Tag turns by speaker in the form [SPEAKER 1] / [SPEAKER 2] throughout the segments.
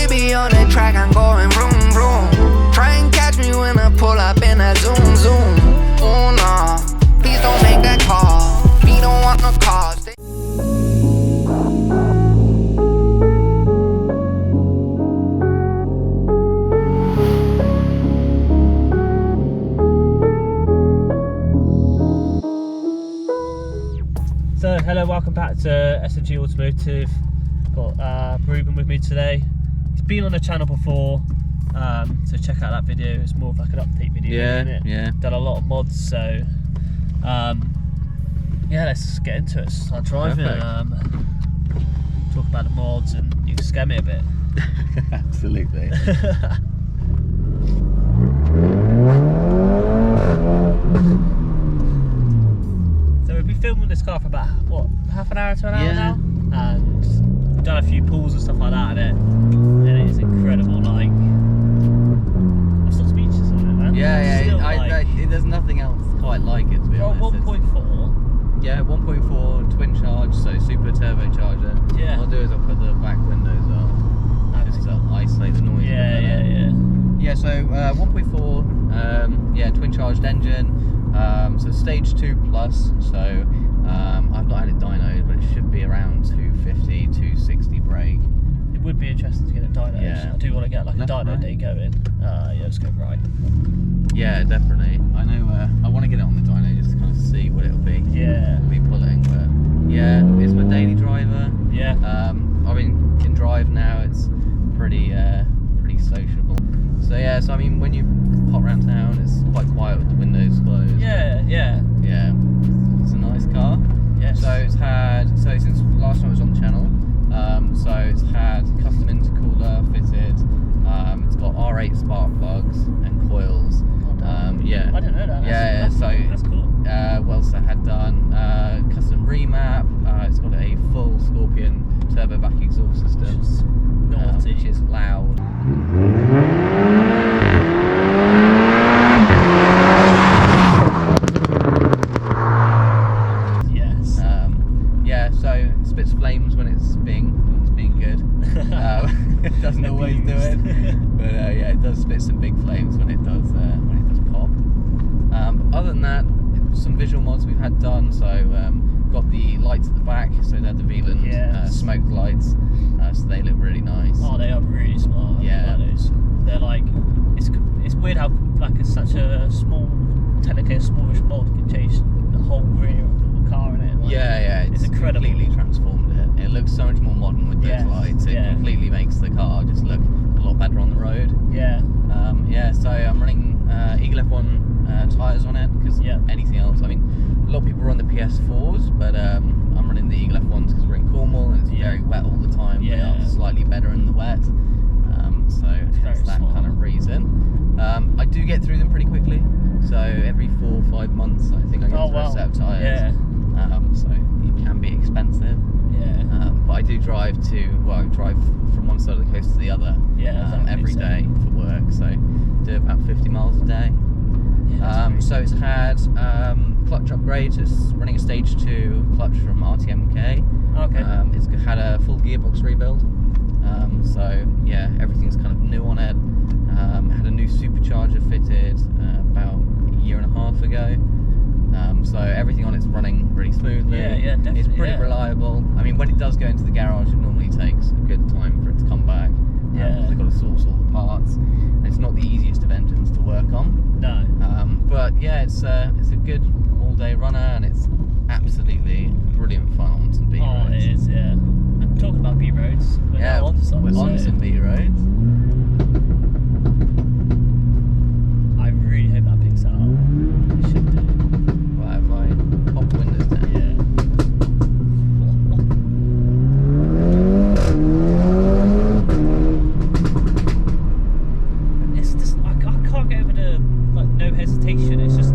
[SPEAKER 1] baby on the track, I'm going vroom vroom. Try and catch me when I pull up in that zoom zoom. Oh no, please don't make that call. We don't want no calls.
[SPEAKER 2] So hello, welcome back to S&G Automotive. Got Ruben with me today. He's been on the channel before, so check out that video. It's more of like an update video, isn't it?
[SPEAKER 3] Yeah.
[SPEAKER 2] Done a lot of mods, so yeah, let's get into it. Start driving. Talk about the mods, and you can scare me a bit.
[SPEAKER 3] Absolutely.
[SPEAKER 2] So we've been filming this car for about, what, half an hour to an hour now? And we've done a few pulls and stuff like that in it. And it is incredible, like, I'm still speechless on it, man.
[SPEAKER 3] There's nothing else quite like it, to be honest.
[SPEAKER 2] 1.4.
[SPEAKER 3] Yeah, 1.4 twin charge, so super turbocharger.
[SPEAKER 2] Yeah.
[SPEAKER 3] What I'll do is I'll put the back windows up, just to isolate the noise. Yeah, so 1.4, twin charged engine. So stage 2 plus, so I've not had it dynoed, but it should be around 250, 260 brake.
[SPEAKER 2] It would be interesting to get it dynoed.
[SPEAKER 3] Yeah.
[SPEAKER 2] I do want to get like a dyno day going. Yeah, let's go right.
[SPEAKER 3] Yeah, definitely. I know, I want to get it on the dyno just to kind of see what it'll be.
[SPEAKER 2] Yeah.
[SPEAKER 3] Be pulling, but yeah, it's my daily driver.
[SPEAKER 2] Yeah.
[SPEAKER 3] I mean, in drive now, it's pretty sociable. So yeah, so I mean, when you pop around town, it's quite quiet with the windows closed.
[SPEAKER 2] Yeah.
[SPEAKER 3] Yeah, it's a nice car.
[SPEAKER 2] Yes.
[SPEAKER 3] So it's had, since last time it was on the channel, so it's had custom intercooler fitted. It's got R8 spark plugs and coils. Yeah.
[SPEAKER 2] I didn't know that. That's cool.
[SPEAKER 3] What else I had done? Custom remap. It's got a full Scorpion turbo back exhaust system, which is loud.
[SPEAKER 2] Yes.
[SPEAKER 3] Yeah, so it spits flames when it's being good. It doesn't always do it, but yeah, it does spit some big flames when it does pop. But other than that, some visual mods we've had done. So got the lights at the back, so they're the Veland smoke lights, so they look really nice.
[SPEAKER 2] Oh, they are really smart.
[SPEAKER 3] Yeah.
[SPEAKER 2] They're like, it's weird how like it's such a small, technically a smallish mod can change the whole rear of the car in it. Like,
[SPEAKER 3] Yeah,
[SPEAKER 2] it's incredible.
[SPEAKER 3] Completely transformed it. It looks so much more modern with those lights. It completely makes the car just look a lot better on the road.
[SPEAKER 2] Yeah.
[SPEAKER 3] So I'm running Eagle F1 tyres on it, because anything else, I mean, a lot of people run the PS4s, but I'm running the Eagle F1s because we're in Cornwall and it's very wet all the time. They are slightly better in the wet, so that's that kind of reason. I do get through them pretty quickly, so every 4 or 5 months I think I get through a set of tyres.
[SPEAKER 2] Yeah.
[SPEAKER 3] So it can be expensive.
[SPEAKER 2] Yeah.
[SPEAKER 3] But I do drive I drive from one side of the coast to the other every day for work, so do about 50 miles a day. Yeah, so it's had clutch upgrades. It's running a stage 2 clutch from RTMK.
[SPEAKER 2] Okay.
[SPEAKER 3] It's had a full gearbox rebuild. So yeah, everything's kind of new on it. Had a new supercharger fitted about a year and a half ago. So everything on it's running really smoothly.
[SPEAKER 2] Yeah, definitely.
[SPEAKER 3] It's pretty reliable. I mean, when it does go into the garage, it normally takes a good time for it to come back. They've got to source all the parts. And it's not the easiest of engines to work on.
[SPEAKER 2] No.
[SPEAKER 3] But yeah, it's a good all-day runner, and it's absolutely brilliant fun on some B roads.
[SPEAKER 2] Oh, it is. Yeah. And talking about B roads, we're now on some.
[SPEAKER 3] We're on some B roads.
[SPEAKER 2] I really hope that picks that up. It should do.
[SPEAKER 3] Right, if I pop the windows down.
[SPEAKER 2] Yeah. It's just I can't get over the no hesitation. It's just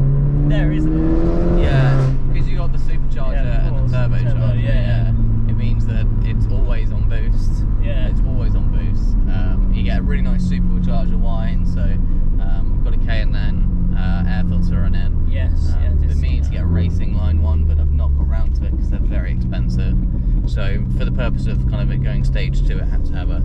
[SPEAKER 2] there, isn't it?
[SPEAKER 3] Yeah, because you got the supercharger and the turbocharger. It means that it's always on boost.
[SPEAKER 2] Yeah.
[SPEAKER 3] It's always on boost. for the purpose of kind of it going stage 2, it had to have an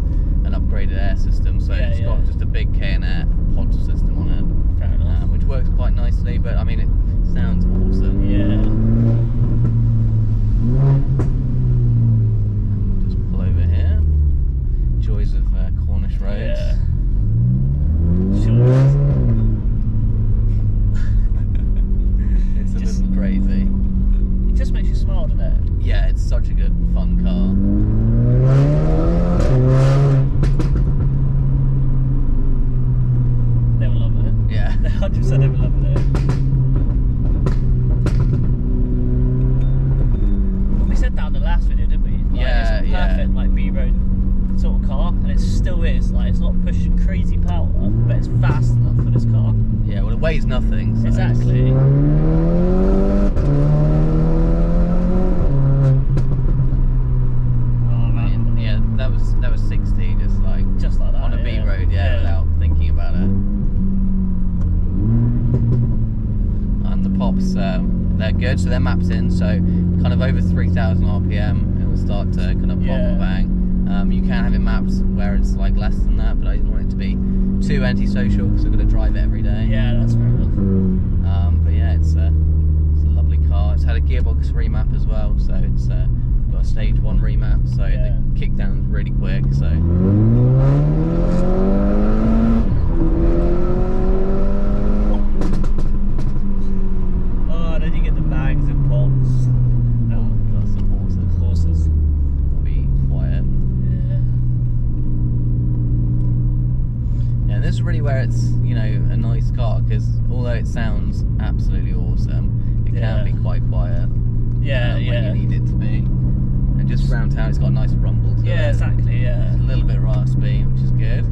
[SPEAKER 3] upgraded air system. So it's got just a big K&Air pod system on it.
[SPEAKER 2] Fair enough.
[SPEAKER 3] Which works quite nicely, but I mean, it sounds awesome.
[SPEAKER 2] Yeah.
[SPEAKER 3] Just pull over here. Joys of Cornish roads.
[SPEAKER 2] Yeah. Sure.
[SPEAKER 3] It's a little crazy.
[SPEAKER 2] It just makes you smile, doesn't it?
[SPEAKER 3] Yeah, it's such a good, fun car.
[SPEAKER 2] Never loving it.
[SPEAKER 3] Yeah.
[SPEAKER 2] 100% never loving it. We said that in the last video, didn't we? Like,
[SPEAKER 3] Yeah,
[SPEAKER 2] it's a perfect like B-road sort of car, and it still is. Like, it's not pushing crazy power, but it's fast enough for this car.
[SPEAKER 3] Yeah, well, it weighs nothing. So
[SPEAKER 2] Exactly.
[SPEAKER 3] Yeah, that was 60, just like
[SPEAKER 2] that
[SPEAKER 3] on a B road, without thinking about it. And the pops, they're good, so they're mapped in. So kind of over 3,000 RPM, it will start to kind of pop and bang. You can have it mapped where it's like less than that, but I didn't want it to be too antisocial because I'm going to drive it every day.
[SPEAKER 2] Yeah, that's fair enough.
[SPEAKER 3] But yeah, it's a lovely car. It's had a gearbox remap as well, so it's got a stage 1 remap, so the kickdown's really quick. So
[SPEAKER 2] oh, then you get the bags and pops.
[SPEAKER 3] got some horses. Be quiet. Yeah, and this is really where it's, you know, a nice car, because although it sounds absolutely awesome, it can be quite quiet. When you need it to be. And just round town, it's got a nice rumble to it.
[SPEAKER 2] Yeah, exactly. Yeah.
[SPEAKER 3] It's a little bit raspy, which is good.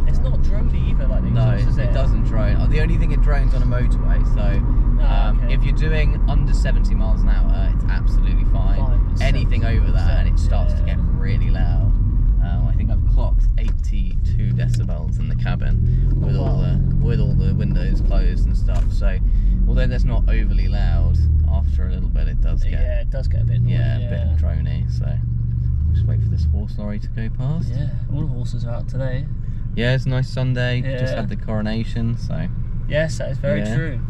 [SPEAKER 2] It's not droney either, like the exhaust, is it?
[SPEAKER 3] It doesn't drone. The only thing it drones on a motorway, so if you're doing under 70 miles an hour, it's absolutely fine. Anything over that, and it starts to get really loud. I think I've clocked 82 decibels in the cabin with all the windows closed and stuff. So although that's not overly loud, after a little bit it does get
[SPEAKER 2] it does get a bit noisy,
[SPEAKER 3] a bit droney. So I'll just wait for this horse lorry to go past.
[SPEAKER 2] Yeah, all the horses are out today.
[SPEAKER 3] Yeah, it's a nice Sunday. Just had the coronation, so
[SPEAKER 2] yes, that is very true.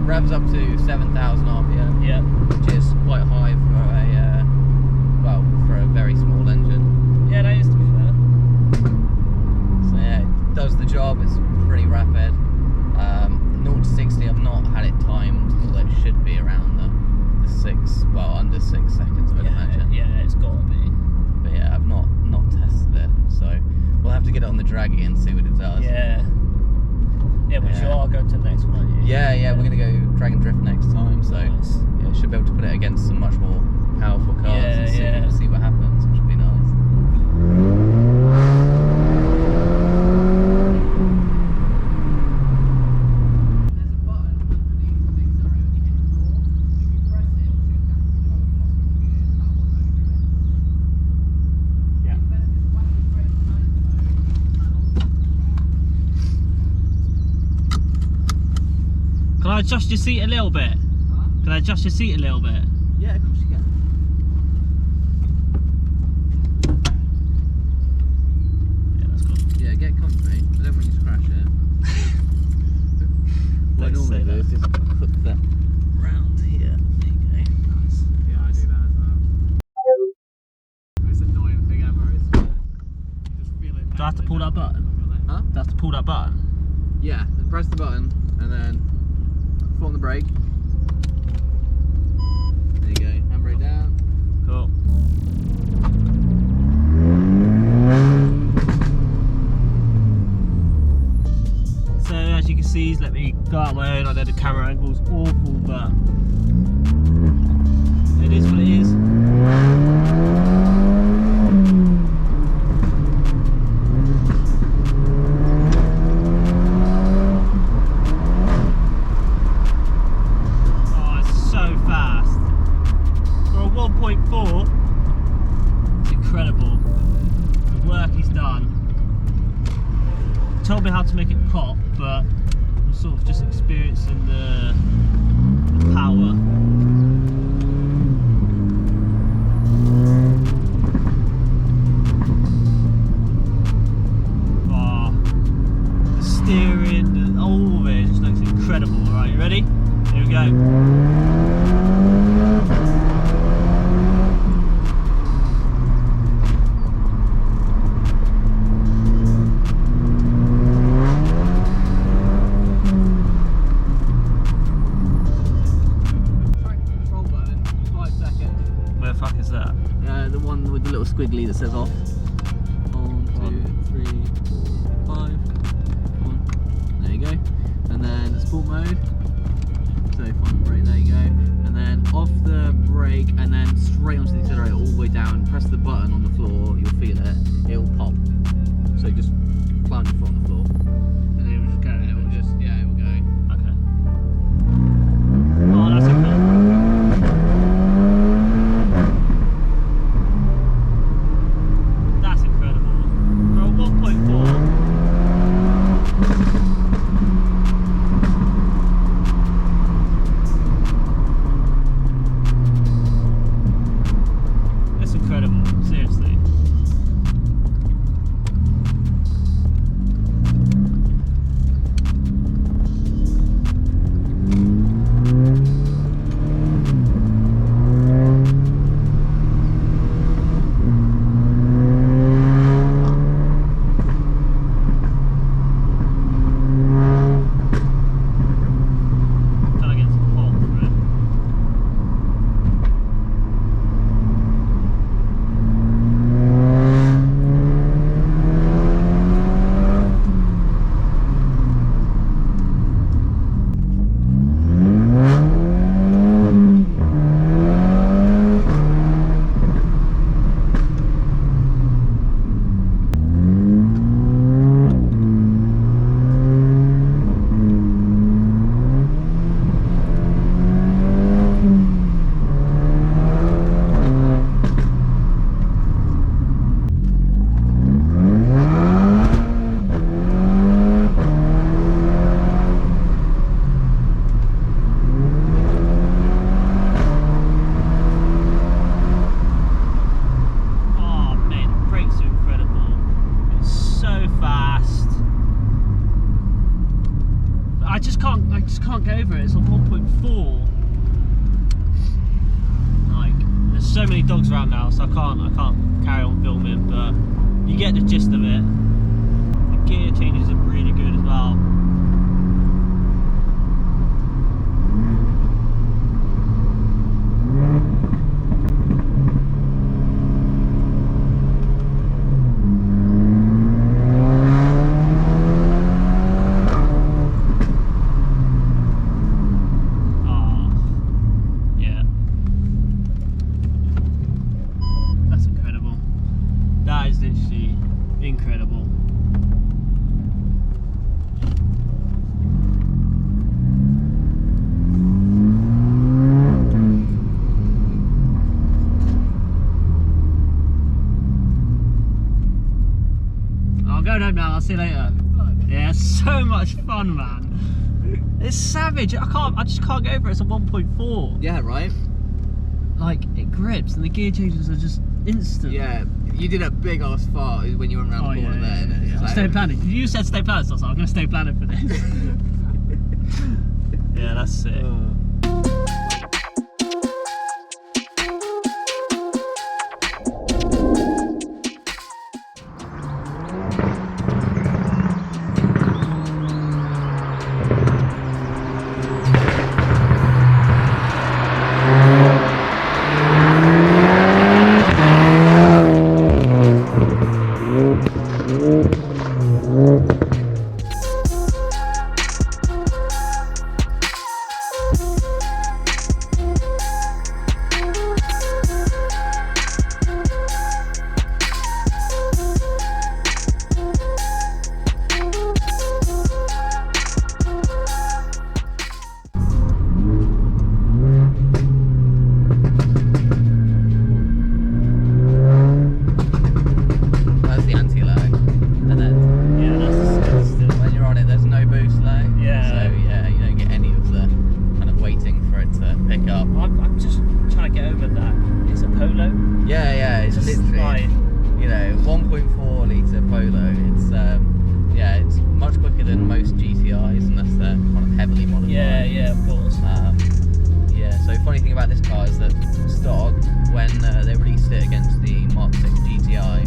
[SPEAKER 3] Revs up to 7,000 RPM, which is quite high for a very small engine.
[SPEAKER 2] Yeah, that is, to be fair.
[SPEAKER 3] So yeah, it does the job. It's pretty rapid. 0 to 60, I've not had it timed, although it should be around the under 6 seconds, I'd imagine.
[SPEAKER 2] Yeah, it's got to be.
[SPEAKER 3] But yeah, I've not tested it, so we'll have to get it on the draggy and see what it does.
[SPEAKER 2] Yeah, but you are going to the next one, aren't you?
[SPEAKER 3] Yeah, we're going to go drag and drift next time, so yeah, should be able to put it against some much more powerful cars and see what happens, which would be nice.
[SPEAKER 2] Can I adjust your seat a little bit?
[SPEAKER 3] Huh?
[SPEAKER 2] Can I adjust your seat a little bit?
[SPEAKER 3] Yeah, of course you can.
[SPEAKER 2] Yeah, that's good.
[SPEAKER 3] Yeah, get comfy. I don't want you to crash it. What I normally do is just hook that round here. There you go. Nice.
[SPEAKER 4] Yeah, I do that as well. The most annoying thing ever is just feel it.
[SPEAKER 2] Do I have to pull that button?
[SPEAKER 3] Huh?
[SPEAKER 2] Do I have to pull that button?
[SPEAKER 3] Yeah, just press the button and then foot on the brake. There you go, handbrake down.
[SPEAKER 2] Cool. So as you can see, he's let me go out my own. I know the camera angle's awful, but it is what it is. pop, but I'm sort of just experiencing the power. The steering, all of it just looks incredible. Alright, you ready? Here we go.
[SPEAKER 3] The one with the little squiggly that says off. 1, 2, 3, 4, 5. 1. There you go. And then sport mode. So front brake, there you go. And then off the brake and then straight onto the accelerator all the way down. Press the button on the floor, you'll feel it. It'll pop. So just plant your foot on the floor. And then it will just go. It will just, yeah, it will go.
[SPEAKER 2] Okay. Oh, that's incredible. I just can't get over it. It's on 1.4. Like, there's so many dogs around now, so I can't carry on filming, but you get the gist of it. The gear changes are really good as well. Incredible. I'll go home now, I'll see you later. Yeah, so much fun, man. It's savage. I just can't get over it. It's a 1.4.
[SPEAKER 3] Yeah, right?
[SPEAKER 2] Like, it grips and the gear changes are just instant.
[SPEAKER 3] Yeah. You did a big ass fart when you went around the corner there.
[SPEAKER 2] Yeah.
[SPEAKER 3] Like,
[SPEAKER 2] stay planning. You said stay planning, so I was like, I'm going to stay planning for this. Yeah, that's it. I'm just trying to get over that. It's a Polo.
[SPEAKER 3] Yeah, it's
[SPEAKER 2] Just
[SPEAKER 3] literally,
[SPEAKER 2] like,
[SPEAKER 3] you know, 1.4 litre Polo. It's it's much quicker than most GTIs, unless they're kind of heavily modified.
[SPEAKER 2] yeah, of course.
[SPEAKER 3] So funny thing about this car is that stock, when they released it against the Mark 6 GTI,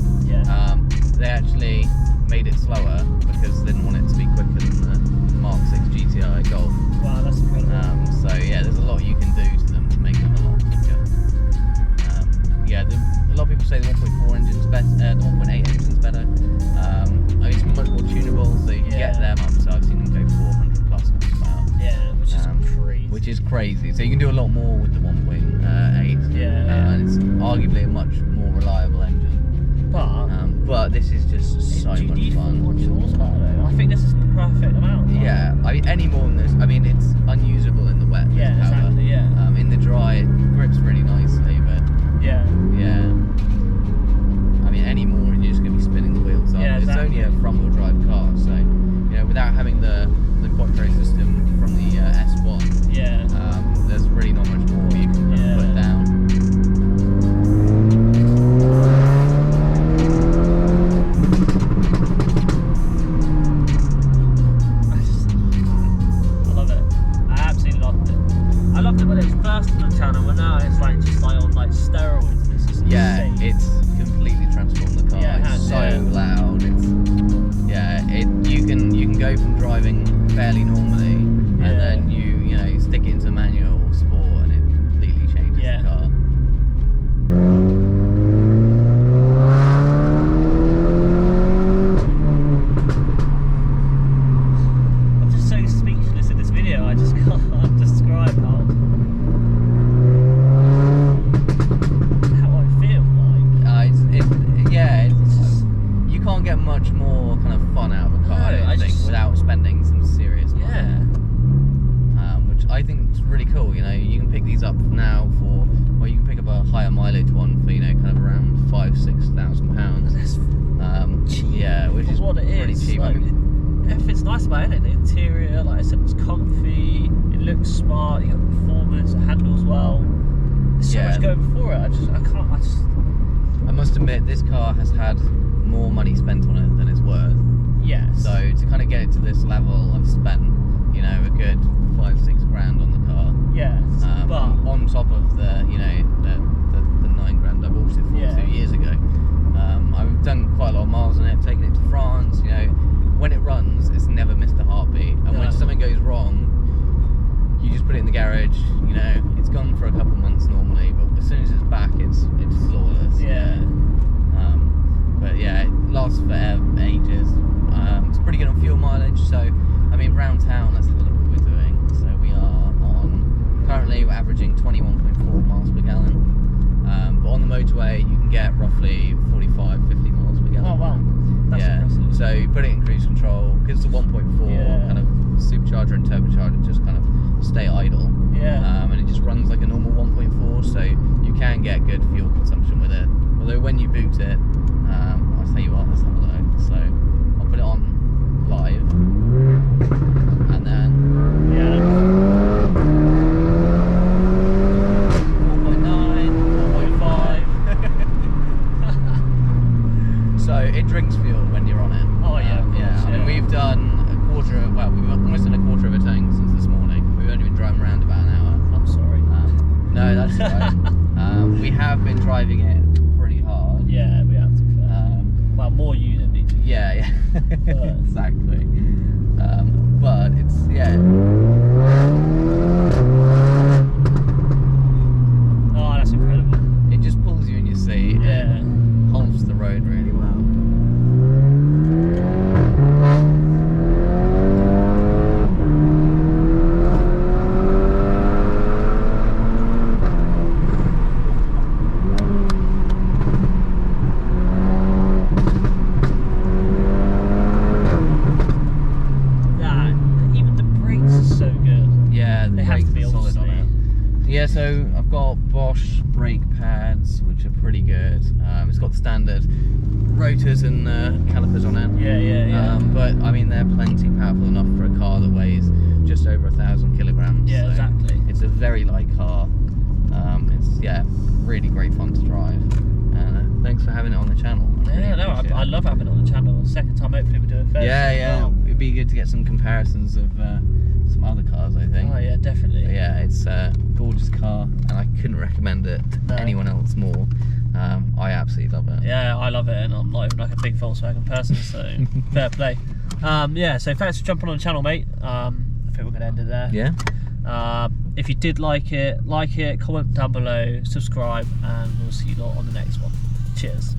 [SPEAKER 3] they actually made it slower because they didn't want it to be quicker than the Mark 6 GTI Golf.
[SPEAKER 2] Wow, that's incredible.
[SPEAKER 3] So yeah, there's a lot you can do to them to make them a lot quicker. A lot of people say the 1.4 engine's better, the 1.8 engine's better. I mean, it's much more tunable, so you can get them up. So I've seen them go 400 plus horsepower.
[SPEAKER 2] Yeah, which is crazy.
[SPEAKER 3] Which is crazy. So you can do a lot more with the 1.8. And it's arguably a much more reliable engine. But this is just so much fun. Do you need
[SPEAKER 2] 400 horsepower though? I think this is the perfect amount.
[SPEAKER 3] Yeah, I mean, any more than this, I mean, it's unusable in the wet.
[SPEAKER 2] Yeah, exactly, yeah.
[SPEAKER 3] In the dry, it grips really nicely, but
[SPEAKER 2] yeah.
[SPEAKER 3] I mean, any more and you're just going to be spinning the wheels up.
[SPEAKER 2] Yeah, exactly.
[SPEAKER 3] It's only a front-wheel drive car, so, you know, without having the quattro system from the S1, there's really not much more you can put down.
[SPEAKER 2] I love it. I absolutely loved it. I loved it when it was first on the channel, but now it's like just like on like steroids. It's just insane.
[SPEAKER 3] It's completely transformed the car. It's so loud. You can go from driving fairly normally, and then you stick it into manual or sport, and it completely changes the car.
[SPEAKER 2] I'm just so speechless in this video. I just can't describe how I feel like.
[SPEAKER 3] You can't get much more kind of fun out of a car, I think, without spending some serious money. Which I think is really cool. You know, you can pick these up now for, well, you can pick up a higher mileage one for, kind of around £5,000–6,000.
[SPEAKER 2] That's cheap.
[SPEAKER 3] Yeah, which is
[SPEAKER 2] what it
[SPEAKER 3] pretty
[SPEAKER 2] is.
[SPEAKER 3] cheap.
[SPEAKER 2] Like,
[SPEAKER 3] I mean,
[SPEAKER 2] everything's nice about it. The interior, like I said, it's comfy. It looks smart. You got performance. It handles well. There's so much going for it.
[SPEAKER 3] I must admit, this car has had more money spent on it than it's worth.
[SPEAKER 2] Yes.
[SPEAKER 3] So to kind of get it to this level, I've spent, a good £5–6 grand on the car.
[SPEAKER 2] Yes.
[SPEAKER 3] But on top of the, the £9 grand I bought it for 2 years ago. I've done quite a lot of miles on it, taken it to France. When it runs, it's never missed a heartbeat. And when something goes wrong, you just put it in the garage. It's gone for a couple months normally, but as soon as it's back, it's flawless. But yeah, it lasts for ages. It's pretty good on fuel mileage. So, I mean, round town, let's have a look what we're doing. So currently we're averaging 21.4 miles per gallon. But on the motorway, you can get roughly 45–50 miles per gallon.
[SPEAKER 2] Oh wow, that's impressive.
[SPEAKER 3] So you put it in cruise control, because it's a 1.4 kind of supercharger and turbocharger just kind of stay idle. And it just runs like a normal 1.4, so you can get good fuel consumption with it. Although when you boot it, I'll tell you what, let's have a look. So I'll put it on live, and then 4.9, 4.5. So it drinks fuel when you're on it.
[SPEAKER 2] Oh yeah, of course,
[SPEAKER 3] I mean, we've done we've almost done a quarter of a tank since this morning. We've only been driving around about an hour.
[SPEAKER 2] I'm sorry.
[SPEAKER 3] No, that's alright. We have been driving it pretty hard.
[SPEAKER 2] Yeah, we have to. Well, more you than me.
[SPEAKER 3] Yeah. Exactly. But it's
[SPEAKER 2] Oh, that's incredible.
[SPEAKER 3] it just pulls you in your seat.
[SPEAKER 2] Yeah.
[SPEAKER 3] And holds the road really well.
[SPEAKER 2] Even the brakes are so good.
[SPEAKER 3] Yeah, the
[SPEAKER 2] They have to
[SPEAKER 3] brakes
[SPEAKER 2] be
[SPEAKER 3] are solid on
[SPEAKER 2] obviously.
[SPEAKER 3] it. Yeah, so I've got Bosch brake pads, which are pretty good. It's got the standard rotors and calipers on it.
[SPEAKER 2] Yeah.
[SPEAKER 3] But I mean, they're plenty powerful enough for a car that weighs just over 1,000 kilograms.
[SPEAKER 2] Yeah,
[SPEAKER 3] so
[SPEAKER 2] exactly.
[SPEAKER 3] It's a very light car. yeah, really great fun to drive. And thanks for having it on the channel.
[SPEAKER 2] Yeah, no, I love having it on the channel. Second time, hopefully we do it first.
[SPEAKER 3] Yeah, it'd be good to get some comparisons of some other cars, I think.
[SPEAKER 2] Oh yeah, definitely.
[SPEAKER 3] But yeah, it's a gorgeous car, and I couldn't recommend it to anyone else more. I absolutely love it.
[SPEAKER 2] Yeah, I love it, and I'm not even like a big Volkswagen person, so fair play. Yeah, so thanks for jumping on the channel, mate. I think we're gonna end it there.
[SPEAKER 3] Yeah.
[SPEAKER 2] If you did like it, comment down below, subscribe, and we'll see you lot on the next one. Cheers.